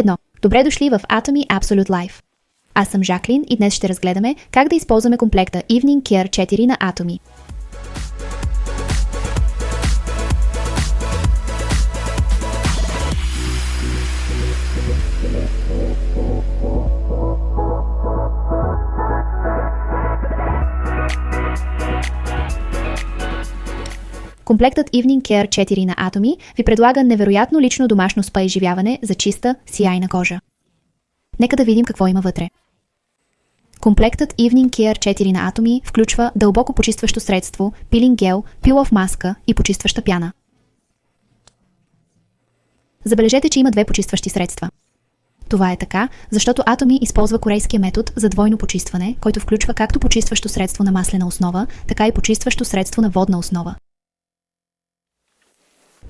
1. Добре дошли в Atomy Absolute Life. Аз съм Жаклин и днес ще разгледаме как да използваме комплекта Evening Care 4 на Atomy. Комплектът Evening Care 4 на Atomy ви предлага невероятно лично домашно спа изживяване за чиста, сияйна кожа. Нека да видим какво има вътре. Комплектът Evening Care 4 на Atomy включва дълбоко почистващо средство, пилинг гел, пилов маска и почистваща пяна. Забележете, че има две почистващи средства. Това е така, защото Atomy използва корейския метод за двойно почистване, който включва както почистващо средство на маслена основа, така и почистващо средство на водна основа.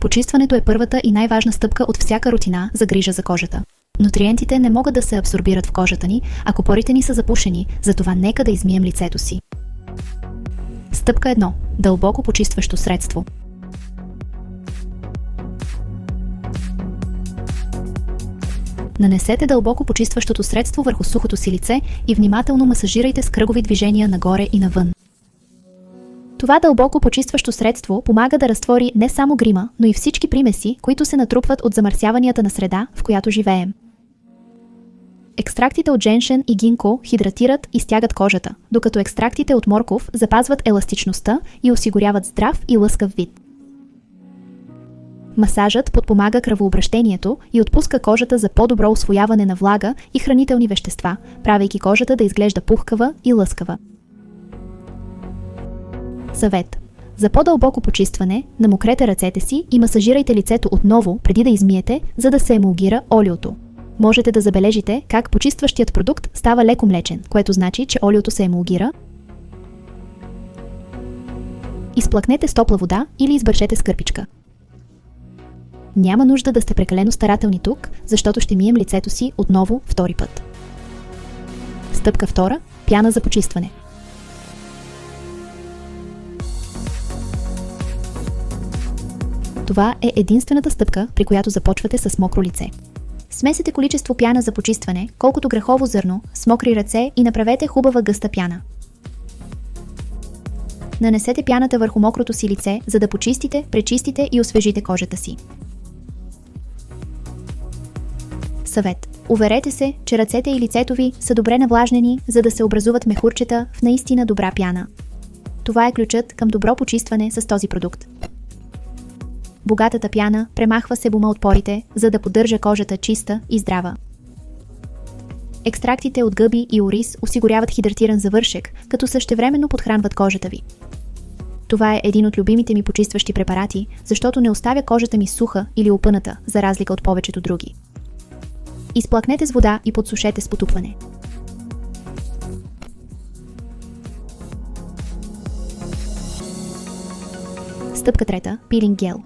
Почистването е първата и най-важна стъпка от всяка рутина за грижа за кожата. Нутриентите не могат да се абсорбират в кожата ни, ако порите ни са запушени, затова нека да измием лицето си. Стъпка 1. Дълбоко почистващо средство. Нанесете дълбоко почистващото средство върху сухото си лице и внимателно масажирайте с кръгови движения нагоре и навън. Това дълбоко почистващо средство помага да разтвори не само грима, но и всички примеси, които се натрупват от замърсяванията на среда, в която живеем. Екстрактите от женшен и гинко хидратират и стягат кожата, докато екстрактите от морков запазват еластичността и осигуряват здрав и лъскав вид. Масажът подпомага кръвообращението и отпуска кожата за по-добро усвояване на влага и хранителни вещества, правейки кожата да изглежда пухкава и лъскава. Съвет. За по-дълбоко почистване, намокрете ръцете си и масажирайте лицето отново, преди да измиете, за да се емулгира олиото. Можете да забележите как почистващият продукт става леко млечен, което значи, че олиото се емулгира. Изплакнете с топла вода или избършете с кърпичка. Няма нужда да сте прекалено старателни тук, защото ще мием лицето си отново втори път. Стъпка 2. Пяна за почистване. Това е единствената стъпка, при която започвате с мокро лице. Смесете количество пяна за почистване, колкото грахово зърно, с мокри ръце и направете хубава гъста пяна. Нанесете пяната върху мокрото си лице, за да почистите, пречистите и освежите кожата си. Съвет. Уверете се, че ръцете и лицето ви са добре навлажнени, за да се образуват мехурчета в наистина добра пяна. Това е ключът към добро почистване с този продукт. Богатата пяна премахва себума от порите, за да поддържа кожата чиста и здрава. Екстрактите от гъби и ориз осигуряват хидратиран завършек, като същевременно подхранват кожата ви. Това е един от любимите ми почистващи препарати, защото не оставя кожата ми суха или опъната, за разлика от повечето други. Изплакнете с вода и подсушете с потупване. Стъпка 3. Пилинг гел.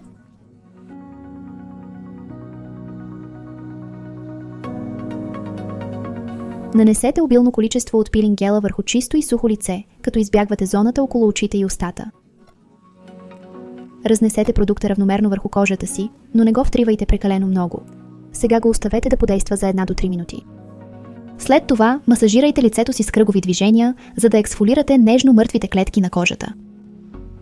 Нанесете обилно количество от пилинг гела върху чисто и сухо лице, като избягвате зоната около очите и устата. Разнесете продукта равномерно върху кожата си, но не го втривайте прекалено много. Сега го оставете да подейства за 1 до 3 минути. След това масажирайте лицето си с кръгови движения, за да ексфолирате нежно мъртвите клетки на кожата.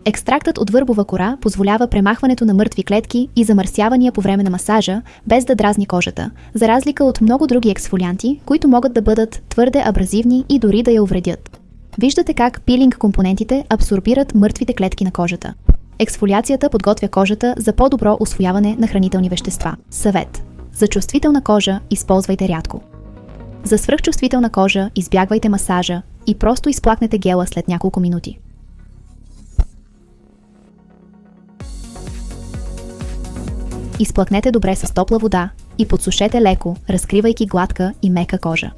Екстрактът от върбова кора позволява премахването на мъртви клетки и замърсявания по време на масажа, без да дразни кожата, за разлика от много други ексфолианти, които могат да бъдат твърде абразивни и дори да я увредят. Виждате как пилинг компонентите абсорбират мъртвите клетки на кожата. Ексфолиацията подготвя кожата за по-добро усвояване на хранителни вещества. Съвет. За чувствителна кожа използвайте рядко. За свръхчувствителна кожа избягвайте масажа и просто изплакнете гела след няколко минути. Изплакнете добре с топла вода и подсушете леко, разкривайки гладка и мека кожа.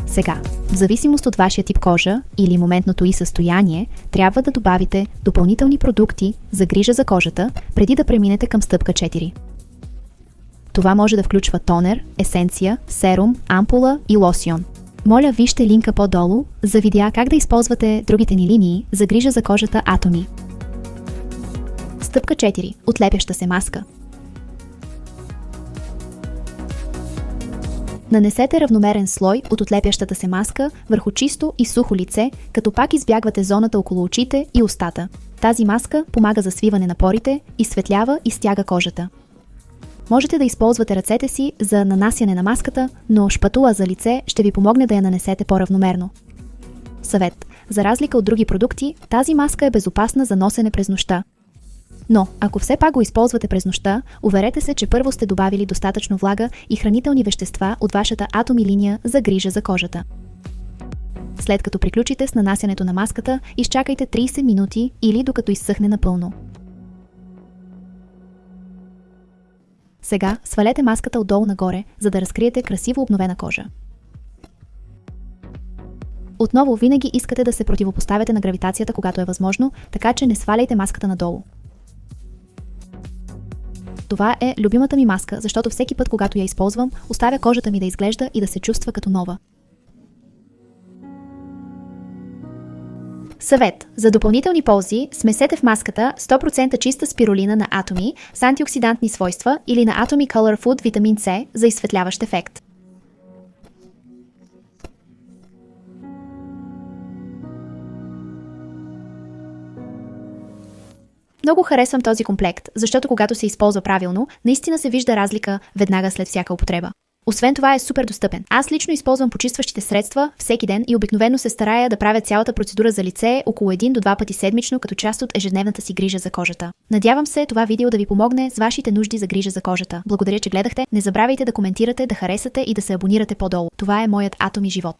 Сега, в зависимост от вашия тип кожа или моментното ѝ състояние, трябва да добавите допълнителни продукти за грижа за кожата, преди да преминете към стъпка 4. Това може да включва тонер, есенция, серум, ампула и лосьон. Моля, вижте линка по-долу за видеа как да използвате другите ни линии за грижа за кожата Atomy. Стъпка 4. Отлепяща се маска. Нанесете равномерен слой от отлепящата се маска върху чисто и сухо лице, като пак избягвате зоната около очите и устата. Тази маска помага за свиване на порите, изсветлява и стяга кожата. Можете да използвате ръцете си за нанасяне на маската, но шпатула за лице ще ви помогне да я нанесете по-равномерно. Съвет. За разлика от други продукти, тази маска е безопасна за носене през нощта. Но, ако все пак го използвате през нощта, уверете се, че първо сте добавили достатъчно влага и хранителни вещества от вашата Atomy линия за грижа за кожата. След като приключите с нанасянето на маската, изчакайте 30 минути или докато изсъхне напълно. Сега свалете маската отдолу нагоре, за да разкриете красиво обновена кожа. Отново винаги искате да се противопоставяте на гравитацията, когато е възможно, така че не сваляйте маската надолу. Това е любимата ми маска, защото всеки път, когато я използвам, оставя кожата ми да изглежда и да се чувства като нова. Съвет. За допълнителни ползи смесете в маската 100% чиста спирулина на Atomy с антиоксидантни свойства или на Atomy Color Food витамин С за изсветляващ ефект. Много харесвам този комплект, защото когато се използва правилно, наистина се вижда разлика веднага след всяка употреба. Освен това е супер достъпен. Аз лично използвам почистващите средства всеки ден и обикновено се старая да правя цялата процедура за лице около 1 до 2 пъти седмично като част от ежедневната си грижа за кожата. Надявам се това видео да ви помогне с вашите нужди за грижа за кожата. Благодаря, че гледахте. Не забравяйте да коментирате, да харесате и да се абонирате по-долу. Това е моят Atomy живот.